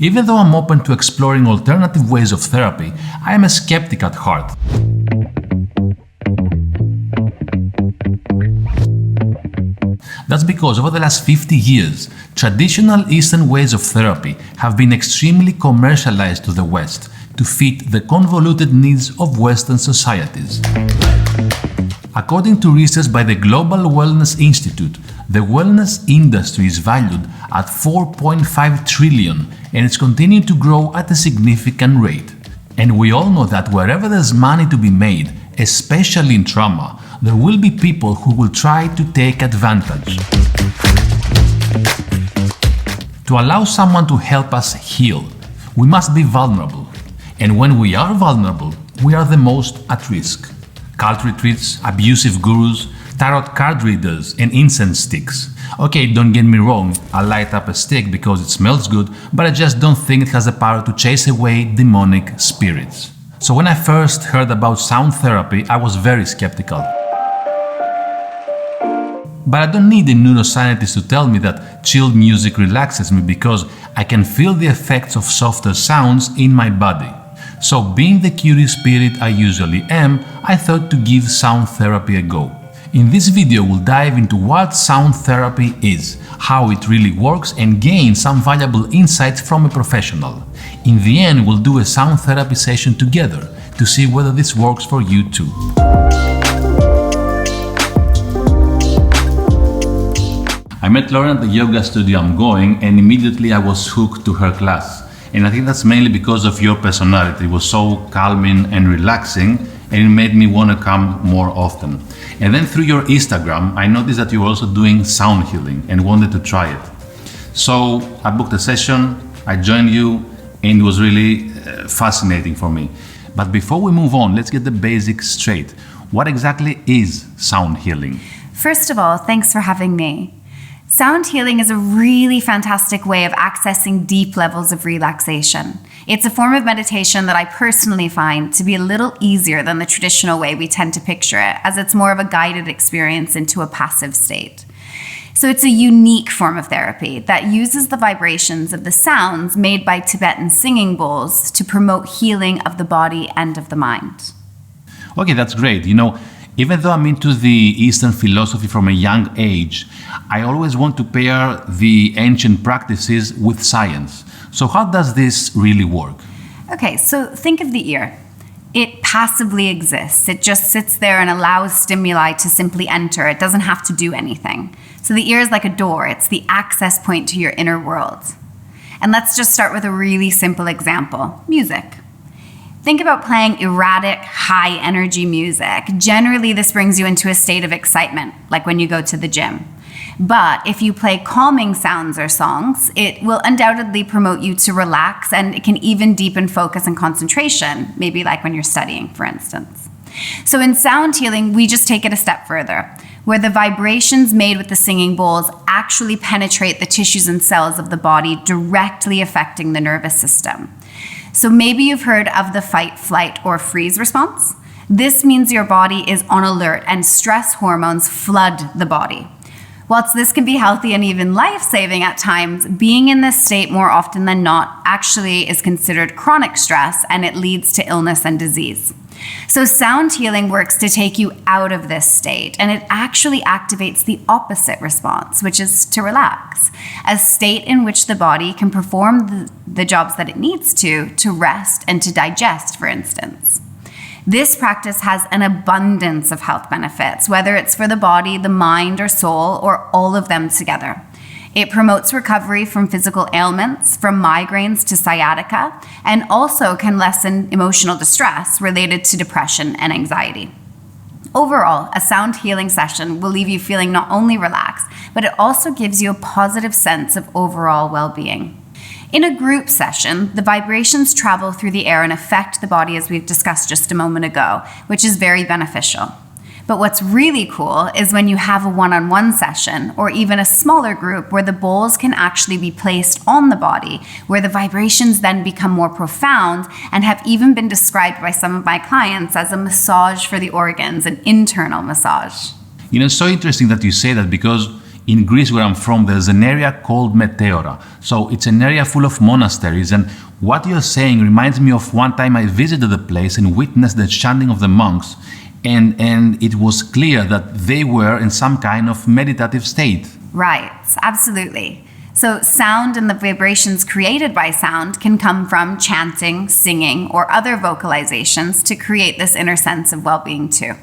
Even though I'm open to exploring alternative ways of therapy, I am a skeptic at heart. That's because over the last 50 years, traditional Eastern ways of therapy have been extremely commercialized to the West to fit the convoluted needs of Western societies. According to research by the Global Wellness Institute, the wellness industry is valued at $4.5 trillion and it's continuing to grow at a significant rate. And we all know that wherever there's money to be made, especially in trauma, there will be people who will try to take advantage. To allow someone to help us heal, we must be vulnerable. And when we are vulnerable, we are the most at risk. Cult retreats, abusive gurus, tarot card readers, and incense sticks. Okay, don't get me wrong, I light up a stick because it smells good, but I just don't think it has the power to chase away demonic spirits. So when I first heard about sound therapy, I was very skeptical. But I don't need a neuroscientist to tell me that chilled music relaxes me because I can feel the effects of softer sounds in my body. So being the curious spirit I usually am, I thought to give sound therapy a go. In this video we'll dive into what sound therapy is, how it really works and gain some valuable insights from a professional. In the end we'll do a sound therapy session together to see whether this works for you too. I met Lauren at the yoga studio I'm going and immediately I was hooked to her class. And I think that's mainly because of your personality. It was so calming and relaxing and it made me want to come more often. And then through your Instagram, I noticed that you were also doing sound healing and wanted to try it. So I booked a session, I joined you, and it was really fascinating for me. But before we move on, let's get the basics straight. What exactly is sound healing? First of all, thanks for having me. Sound healing is a really fantastic way of accessing deep levels of relaxation. It's a form of meditation that I personally find to be a little easier than the traditional way we tend to picture it, as it's more of a guided experience into a passive state. So it's a unique form of therapy that uses the vibrations of the sounds made by Tibetan singing bowls to promote healing of the body and of the mind. Okay, that's great. Even though I'm into the Eastern philosophy from a young age, I always want to pair the ancient practices with science. So how does this really work? Okay, so think of the ear. It passively exists. It just sits there and allows stimuli to simply enter. It doesn't have to do anything. So the ear is like a door. It's the access point to your inner world. And let's just start with a really simple example, music. Think about playing erratic, high-energy music. Generally, this brings you into a state of excitement, like when you go to the gym. But if you play calming sounds or songs, it will undoubtedly promote you to relax, and it can even deepen focus and concentration, maybe like when you're studying, for instance. So in sound healing, we just take it a step further, where the vibrations made with the singing bowls actually penetrate the tissues and cells of the body, directly affecting the nervous system. So maybe you've heard of the fight, flight, or freeze response. This means your body is on alert and stress hormones flood the body. Whilst this can be healthy and even life-saving at times, being in this state more often than not actually is considered chronic stress and it leads to illness and disease. So sound healing works to take you out of this state, and it actually activates the opposite response, which is to relax, a state in which the body can perform the jobs that it needs to rest and to digest, for instance. This practice has an abundance of health benefits, whether it's for the body, the mind, or soul, or all of them together. It promotes recovery from physical ailments, from migraines to sciatica, and also can lessen emotional distress related to depression and anxiety. Overall, a sound healing session will leave you feeling not only relaxed, but it also gives you a positive sense of overall well-being. In a group session, the vibrations travel through the air and affect the body, as we've discussed just a moment ago, which is very beneficial. But what's really cool is when you have a one-on-one session or even a smaller group where the bowls can actually be placed on the body, where the vibrations then become more profound and have even been described by some of my clients as a massage for the organs, an internal massage. It's so interesting that you say that, because in Greece, where I'm from, there's an area called Meteora. So it's an area full of monasteries. And what you're saying reminds me of one time I visited the place and witnessed the chanting of the monks. And it was clear that they were in some kind of meditative state. Right, absolutely. So sound and the vibrations created by sound can come from chanting, singing, or other vocalizations to create this inner sense of well-being too.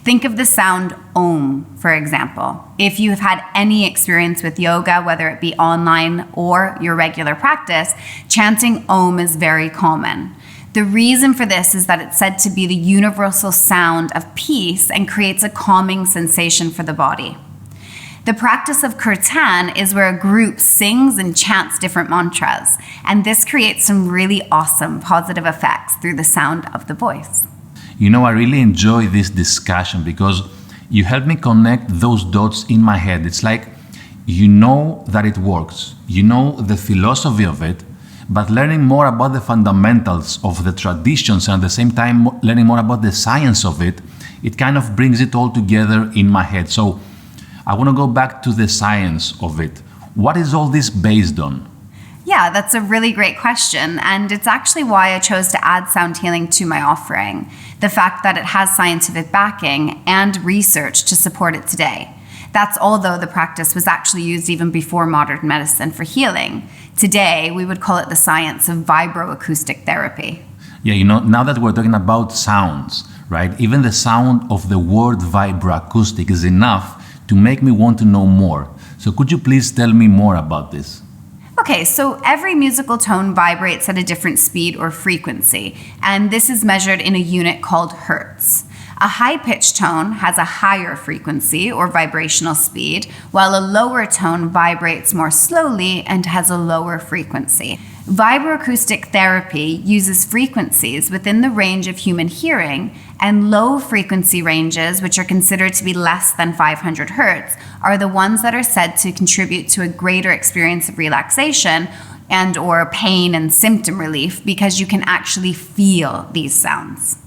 Think of the sound Om, for example. If you have had any experience with yoga, whether it be online or your regular practice, chanting Om is very common. The reason for this is that it's said to be the universal sound of peace and creates a calming sensation for the body. The practice of Kirtan is where a group sings and chants different mantras, and this creates some really awesome positive effects through the sound of the voice. You know, I really enjoy this discussion because you help me connect those dots in my head. It's like you know that it works, you know the philosophy of it, but learning more about the fundamentals of the traditions and at the same time learning more about the science of it, it kind of brings it all together in my head. So I want to go back to the science of it. What is all this based on? Yeah, that's a really great question, and it's actually why I chose to add sound healing to my offering. The fact that it has scientific backing and research to support it today. That's although the practice was actually used even before modern medicine for healing. Today, we would call it the science of vibroacoustic therapy. Yeah, you know, now that we're talking about sounds, right? Even the sound of the word vibroacoustic is enough to make me want to know more. So could you please tell me more about this? Okay, so every musical tone vibrates at a different speed or frequency, and this is measured in a unit called hertz. A high-pitched tone has a higher frequency or vibrational speed, while a lower tone vibrates more slowly and has a lower frequency. Vibroacoustic therapy uses frequencies within the range of human hearing, and low frequency ranges, which are considered to be less than 500 hertz, are the ones that are said to contribute to a greater experience of relaxation and or pain and symptom relief because you can actually feel these sounds.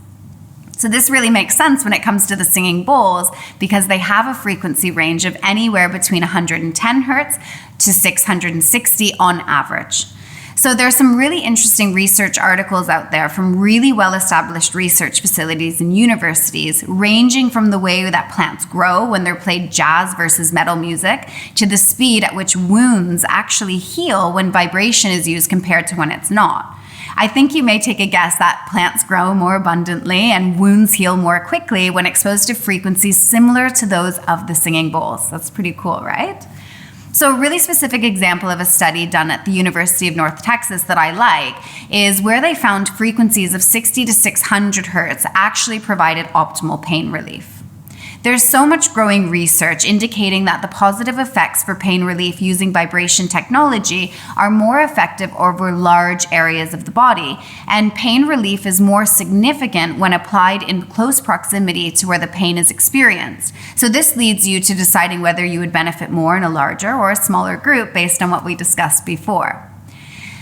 So this really makes sense when it comes to the singing bowls because they have a frequency range of anywhere between 110 hertz to 660 on average. So there's some really interesting research articles out there from really well-established research facilities and universities, ranging from the way that plants grow when they're played jazz versus metal music, to the speed at which wounds actually heal when vibration is used compared to when it's not. I think you may take a guess that plants grow more abundantly and wounds heal more quickly when exposed to frequencies similar to those of the singing bowls. That's pretty cool, right? So a really specific example of a study done at the University of North Texas that I like is where they found frequencies of 60 to 600 hertz actually provided optimal pain relief. There's so much growing research indicating that the positive effects for pain relief using vibration technology are more effective over large areas of the body, and pain relief is more significant when applied in close proximity to where the pain is experienced. So this leads you to deciding whether you would benefit more in a larger or a smaller group based on what we discussed before.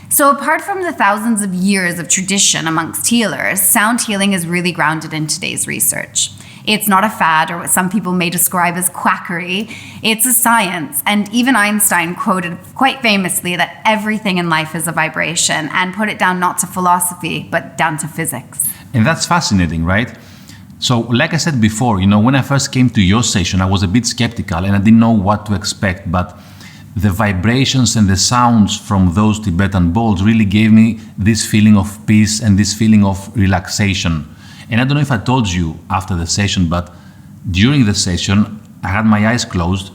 So apart from the thousands of years of tradition amongst healers, sound healing is really grounded in today's research. It's not a fad or what some people may describe as quackery. It's a science. And even Einstein quoted quite famously that everything in life is a vibration and put it down not to philosophy, but down to physics. And that's fascinating, right? So like I said before, you know, when I first came to your session, I was a bit skeptical and I didn't know what to expect, but the vibrations and the sounds from those Tibetan bowls really gave me this feeling of peace and this feeling of relaxation. And I don't know if I told you after the session, but during the session, I had my eyes closed.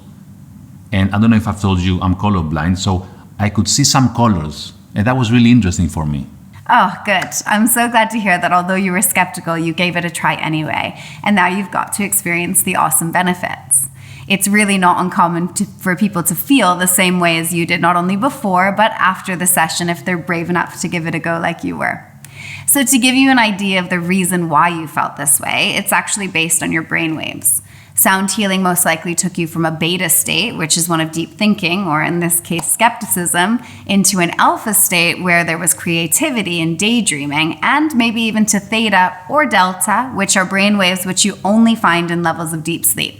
And I don't know if I've told you I'm colorblind, so I could see some colors. And that was really interesting for me. Oh, good. I'm so glad to hear that although you were skeptical, you gave it a try anyway. And now you've got to experience the awesome benefits. It's really not uncommon for people to feel the same way as you did, not only before, but after the session, if they're brave enough to give it a go like you were. So to give you an idea of the reason why you felt this way, it's actually based on your brainwaves. Sound healing most likely took you from a beta state, which is one of deep thinking, or in this case, skepticism, into an alpha state where there was creativity and daydreaming, and maybe even to theta or delta, which are brainwaves which you only find in levels of deep sleep.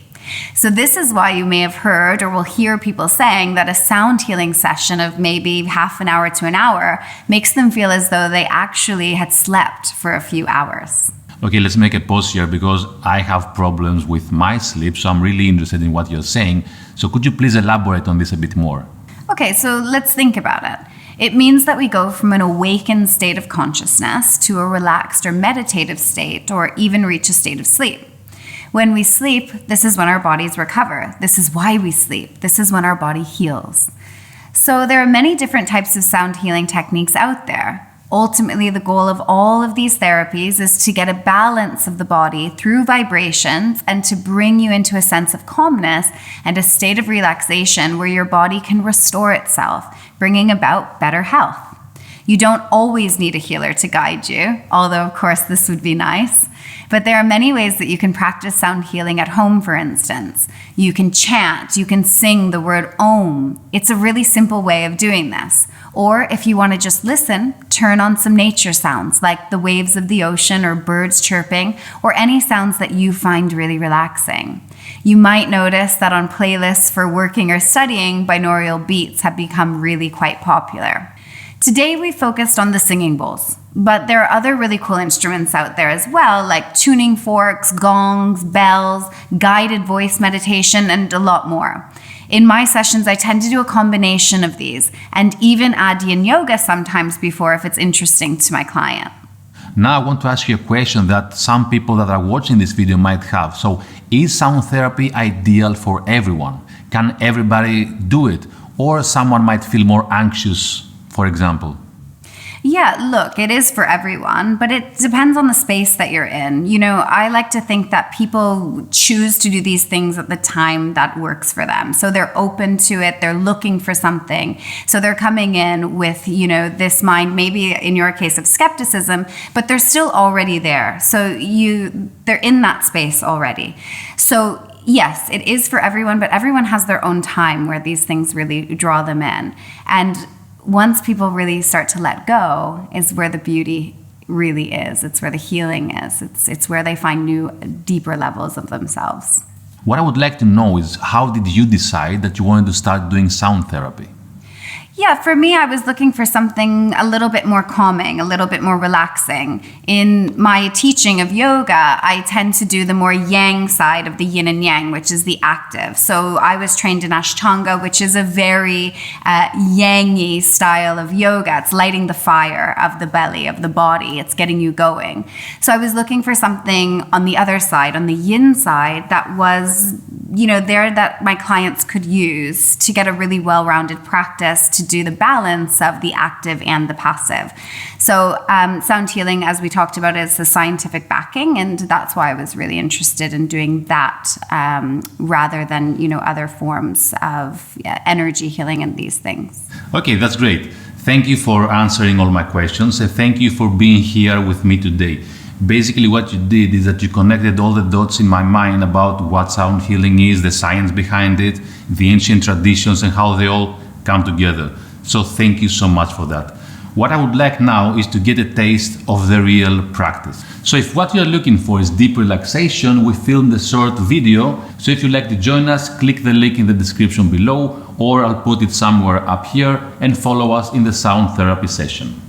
So this is why you may have heard or will hear people saying that a sound healing session of maybe half an hour to an hour makes them feel as though they actually had slept for a few hours. Okay, let's make a pause here because I have problems with my sleep, so I'm really interested in what you're saying. So could you please elaborate on this a bit more? Okay, so let's think about it. It means that we go from an awakened state of consciousness to a relaxed or meditative state, or even reach a state of sleep. When we sleep, this is when our bodies recover. This is why we sleep. This is when our body heals. So there are many different types of sound healing techniques out there. Ultimately, the goal of all of these therapies is to get a balance of the body through vibrations and to bring you into a sense of calmness and a state of relaxation where your body can restore itself, bringing about better health. You don't always need a healer to guide you, although of course this would be nice. But there are many ways that you can practice sound healing at home, for instance. You can chant, you can sing the word Om. It's a really simple way of doing this. Or if you want to just listen, turn on some nature sounds like the waves of the ocean or birds chirping or any sounds that you find really relaxing. You might notice that on playlists for working or studying, binaural beats have become really quite popular. Today we focused on the singing bowls, but there are other really cool instruments out there as well, like tuning forks, gongs, bells, guided voice meditation, and a lot more. In my sessions, I tend to do a combination of these and even add yin yoga sometimes before if it's interesting to my client. Now I want to ask you a question that some people that are watching this video might have. So is sound therapy ideal for everyone? Can everybody do it? Or someone might feel more anxious, for example? Yeah, look, it is for everyone, but it depends on the space that you're in. You know, I like to think that people choose to do these things at the time that works for them. So they're open to it, they're looking for something. So they're coming in with, you know, this mind, maybe in your case of skepticism, but they're still already there. So they're in that space already. So yes, it is for everyone, but everyone has their own time where these things really draw them in. And once people really start to let go is where the beauty really is. It's where the healing is. It's where they find new, deeper levels of themselves. What I would like to know is how did you decide that you wanted to start doing sound therapy? Yeah, for me, I was looking for something a little bit more calming, a little bit more relaxing. In my teaching of yoga, I tend to do the more yang side of the yin and yang, which is the active. So I was trained in Ashtanga, which is a very yang-y style of yoga. It's lighting the fire of the belly, of the body. It's getting you going. So I was looking for something on the other side, on the yin side, that was, you know, there that my clients could use to get a really well-rounded practice to do the balance of the active and the passive. So sound healing, as we talked about, is the scientific backing, and that's why I was really interested in doing that rather than, you know, other forms of energy healing and these things. Okay, that's great. Thank you for answering all my questions. Thank you for being here with me today. Basically what you did is that you connected all the dots in my mind about what sound healing is, the science behind it, the ancient traditions, and how they all come together. So thank you so much for that. What I would like now is to get a taste of the real practice. So if what you're looking for is deep relaxation, we filmed a short video. So if you'd like to join us, click the link in the description below, or I'll put it somewhere up here, and follow us in the sound therapy session.